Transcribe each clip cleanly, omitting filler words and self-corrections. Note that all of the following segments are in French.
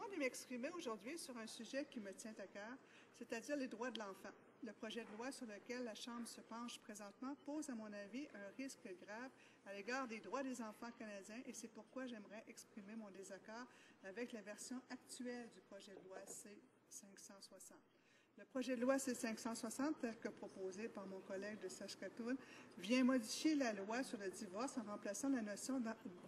droit de m'exprimer aujourd'hui sur un sujet qui me tient à cœur, c'est-à-dire les droits de l'enfant. Le projet de loi sur lequel la Chambre se penche présentement pose, à mon avis, un risque grave à l'égard des droits des enfants canadiens et c'est pourquoi j'aimerais exprimer mon désaccord avec la version actuelle du projet de loi C-560. Le projet de loi C-560, tel que proposé par mon collègue de Saskatoon, vient modifier la loi sur le divorce en remplaçant la notion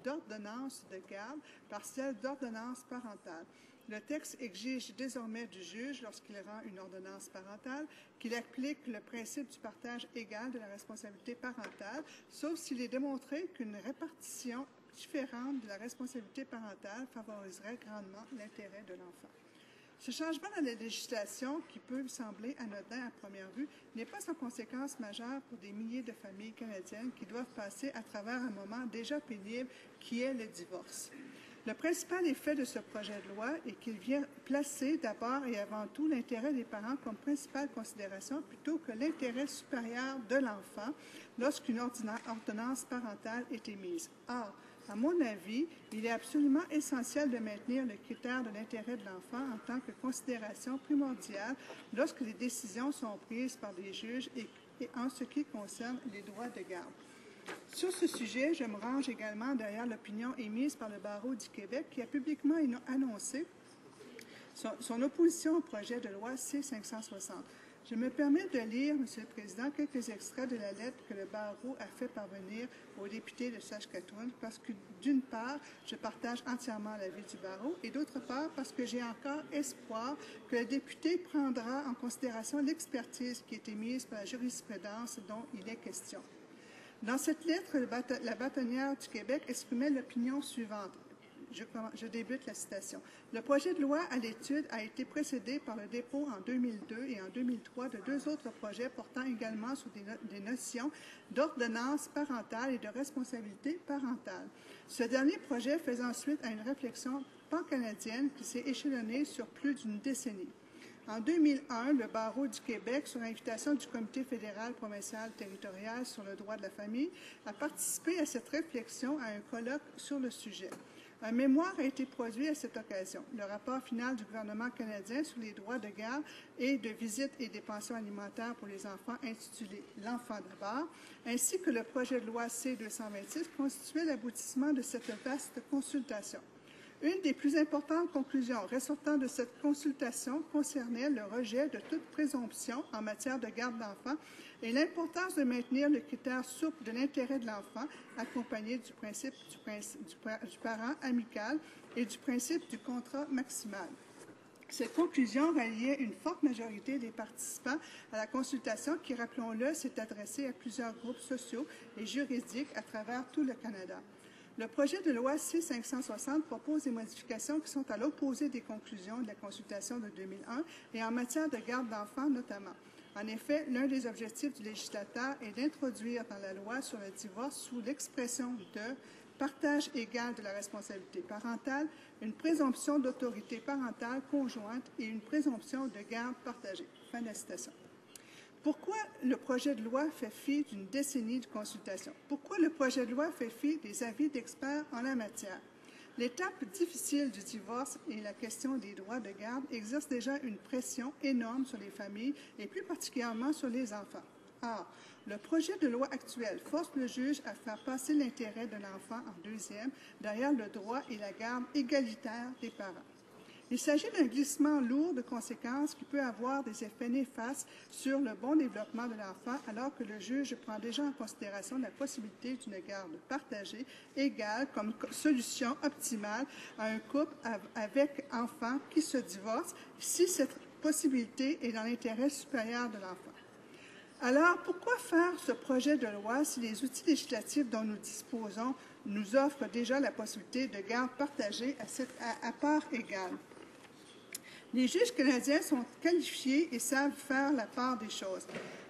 d'ordonnance de garde par celle d'ordonnance parentale. Le texte exige désormais du juge, lorsqu'il rend une ordonnance parentale, qu'il applique le principe du partage égal de la responsabilité parentale, sauf s'il est démontré qu'une répartition différente de la responsabilité parentale favoriserait grandement l'intérêt de l'enfant. Ce changement dans la législation, qui peut sembler anodin à première vue, n'est pas sans conséquences majeures pour des milliers de familles canadiennes qui doivent passer à travers un moment déjà pénible qui est le divorce. Le principal effet de ce projet de loi est qu'il vient placer d'abord et avant tout l'intérêt des parents comme principale considération plutôt que l'intérêt supérieur de l'enfant lorsqu'une ordonnance parentale est émise. Or, à mon avis, il est absolument essentiel de maintenir le critère de l'intérêt de l'enfant en tant que considération primordiale lorsque les décisions sont prises par des juges et en ce qui concerne les droits de garde. Sur ce sujet, je me range également derrière l'opinion émise par le Barreau du Québec qui a publiquement annoncé son opposition au projet de loi C-560. Je me permets de lire, Monsieur le Président, quelques extraits de la lettre que le Barreau a fait parvenir aux députés de Saskatoon parce que, d'une part, je partage entièrement l'avis du Barreau et, d'autre part, parce que j'ai encore espoir que le député prendra en considération l'expertise qui est émise par la jurisprudence dont il est question. Dans cette lettre, la bâtonnière du Québec exprimait l'opinion suivante. Je débute la citation. Le projet de loi à l'étude a été précédé par le dépôt en 2002 et en 2003 de deux autres projets portant également sur des notions d'ordonnance parentale et de responsabilité parentale. Ce dernier projet faisant suite à une réflexion pan-canadienne qui s'est échelonnée sur plus d'une décennie. En 2001, le Barreau du Québec, sur invitation du Comité fédéral provincial territorial sur le droit de la famille, a participé à cette réflexion à un colloque sur le sujet. Un mémoire a été produit à cette occasion, le rapport final du gouvernement canadien sur les droits de garde et de visite et des pensions alimentaires pour les enfants intitulé « L'enfant d'abord », ainsi que le projet de loi C-226 constituaient l'aboutissement de cette vaste consultation. Une des plus importantes conclusions ressortant de cette consultation concernait le rejet de toute présomption en matière de garde d'enfants et l'importance de maintenir le critère souple de l'intérêt de l'enfant, accompagné du principe du parent amical et du principe du contrat maximal. Cette conclusion ralliait une forte majorité des participants à la consultation qui, rappelons-le, s'est adressée à plusieurs groupes sociaux et juridiques à travers tout le Canada. Le projet de loi C-560 propose des modifications qui sont à l'opposé des conclusions de la consultation de 2001 et en matière de garde d'enfants notamment. En effet, l'un des objectifs du législateur est d'introduire dans la loi sur le divorce sous l'expression de partage égal de la responsabilité parentale, une présomption d'autorité parentale conjointe et une présomption de garde partagée. Fin de la citation. Pourquoi le projet de loi fait fi d'une décennie de consultation? Pourquoi le projet de loi fait fi des avis d'experts en la matière? L'étape difficile du divorce et la question des droits de garde exerce déjà une pression énorme sur les familles et plus particulièrement sur les enfants. Or, le projet de loi actuel force le juge à faire passer l'intérêt de l'enfant en deuxième derrière le droit et la garde égalitaire des parents. Il s'agit d'un glissement lourd de conséquences qui peut avoir des effets néfastes sur le bon développement de l'enfant alors que le juge prend déjà en considération la possibilité d'une garde partagée égale comme solution optimale à un couple avec enfant qui se divorce si cette possibilité est dans l'intérêt supérieur de l'enfant. Alors, pourquoi faire ce projet de loi si les outils législatifs dont nous disposons nous offrent déjà la possibilité de garde partagée à part égale? Les juges canadiens sont qualifiés et savent faire la part des choses.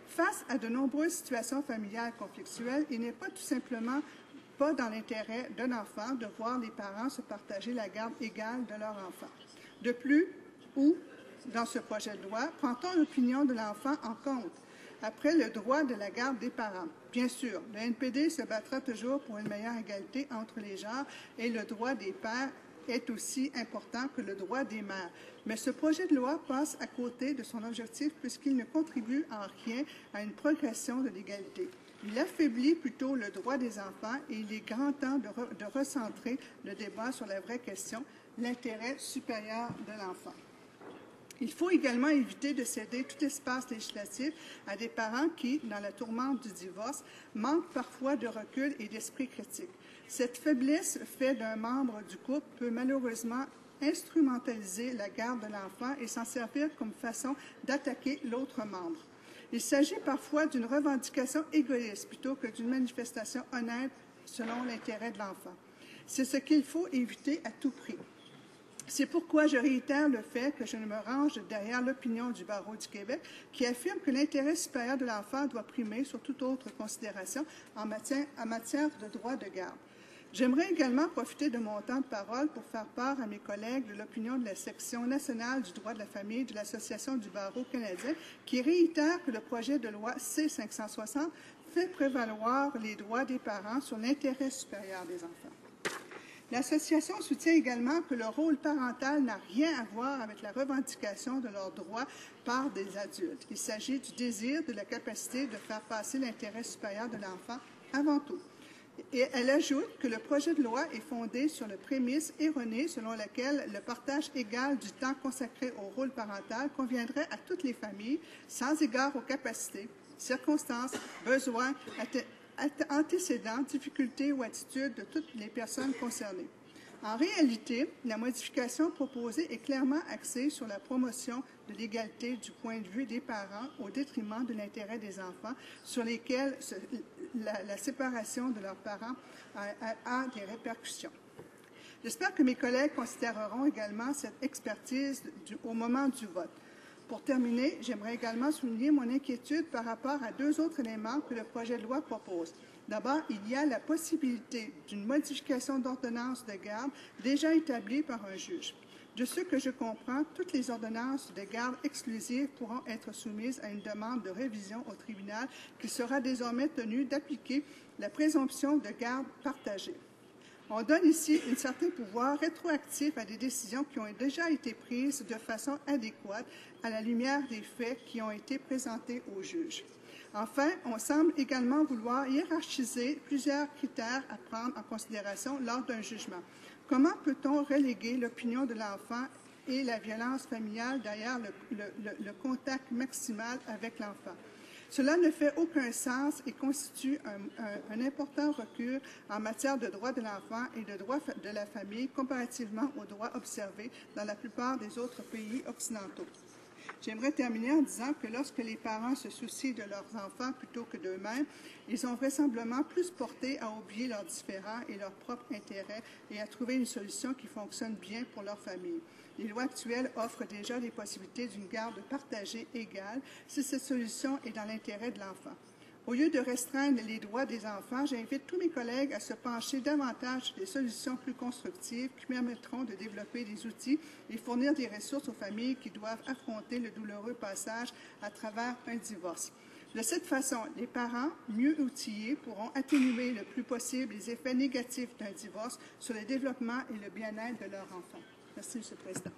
Face à de nombreuses situations familiales conflictuelles, il n'est pas tout simplement pas dans l'intérêt d'un enfant de voir les parents se partager la garde égale de leur enfant. De plus, dans ce projet de loi, prend-on l'opinion de l'enfant en compte? Après le droit de la garde des parents. Bien sûr, le NPD se battra toujours pour une meilleure égalité entre les genres et le droit des pères est aussi important que le droit des mères. Mais ce projet de loi passe à côté de son objectif puisqu'il ne contribue en rien à une progression de l'égalité. Il affaiblit plutôt le droit des enfants et il est grand temps de recentrer le débat sur la vraie question, l'intérêt supérieur de l'enfant. Il faut également éviter de céder tout espace législatif à des parents qui, dans la tourmente du divorce, manquent parfois de recul et d'esprit critique. Cette faiblesse faite d'un membre du couple peut malheureusement instrumentaliser la garde de l'enfant et s'en servir comme façon d'attaquer l'autre membre. Il s'agit parfois d'une revendication égoïste plutôt que d'une manifestation honnête selon l'intérêt de l'enfant. C'est ce qu'il faut éviter à tout prix. C'est pourquoi je réitère le fait que je me range derrière l'opinion du Barreau du Québec qui affirme que l'intérêt supérieur de l'enfant doit primer sur toute autre considération en matière de droit de garde. J'aimerais également profiter de mon temps de parole pour faire part à mes collègues de l'opinion de la section nationale du droit de la famille de l'Association du Barreau canadien qui réitère que le projet de loi C-560 fait prévaloir les droits des parents sur l'intérêt supérieur des enfants. L'association soutient également que le rôle parental n'a rien à voir avec la revendication de leurs droits par des adultes. Il s'agit du désir, de la capacité de faire passer l'intérêt supérieur de l'enfant avant tout. Et elle ajoute que le projet de loi est fondé sur la prémisse erronée selon laquelle le partage égal du temps consacré au rôle parental conviendrait à toutes les familles, sans égard aux capacités, circonstances, besoins, antécédents, difficultés ou attitudes de toutes les personnes concernées. En réalité, la modification proposée est clairement axée sur la promotion de l'égalité du point de vue des parents au détriment de l'intérêt des enfants sur lesquels la séparation de leurs parents a des répercussions. J'espère que mes collègues considéreront également cette expertise au moment du vote. Pour terminer, j'aimerais également souligner mon inquiétude par rapport à deux autres éléments que le projet de loi propose. D'abord, il y a la possibilité d'une modification d'ordonnance de garde déjà établie par un juge. De ce que je comprends, toutes les ordonnances de garde exclusive pourront être soumises à une demande de révision au tribunal qui sera désormais tenu d'appliquer la présomption de garde partagée. On donne ici un certain pouvoir rétroactif à des décisions qui ont déjà été prises de façon adéquate à la lumière des faits qui ont été présentés au juge. Enfin, on semble également vouloir hiérarchiser plusieurs critères à prendre en considération lors d'un jugement. Comment peut-on reléguer l'opinion de l'enfant et la violence familiale derrière le contact maximal avec l'enfant? Cela ne fait aucun sens et constitue un important recul en matière de droits de l'enfant et de droits de la famille comparativement aux droits observés dans la plupart des autres pays occidentaux. J'aimerais terminer en disant que lorsque les parents se soucient de leurs enfants plutôt que d'eux-mêmes, ils sont vraisemblablement plus portés à oublier leurs différends et leurs propres intérêts et à trouver une solution qui fonctionne bien pour leur famille. Les lois actuelles offrent déjà les possibilités d'une garde partagée égale si cette solution est dans l'intérêt de l'enfant. Au lieu de restreindre les droits des enfants, j'invite tous mes collègues à se pencher davantage sur des solutions plus constructives qui permettront de développer des outils et fournir des ressources aux familles qui doivent affronter le douloureux passage à travers un divorce. De cette façon, les parents, mieux outillés, pourront atténuer le plus possible les effets négatifs d'un divorce sur le développement et le bien-être de leur enfant. Merci, M. le Président.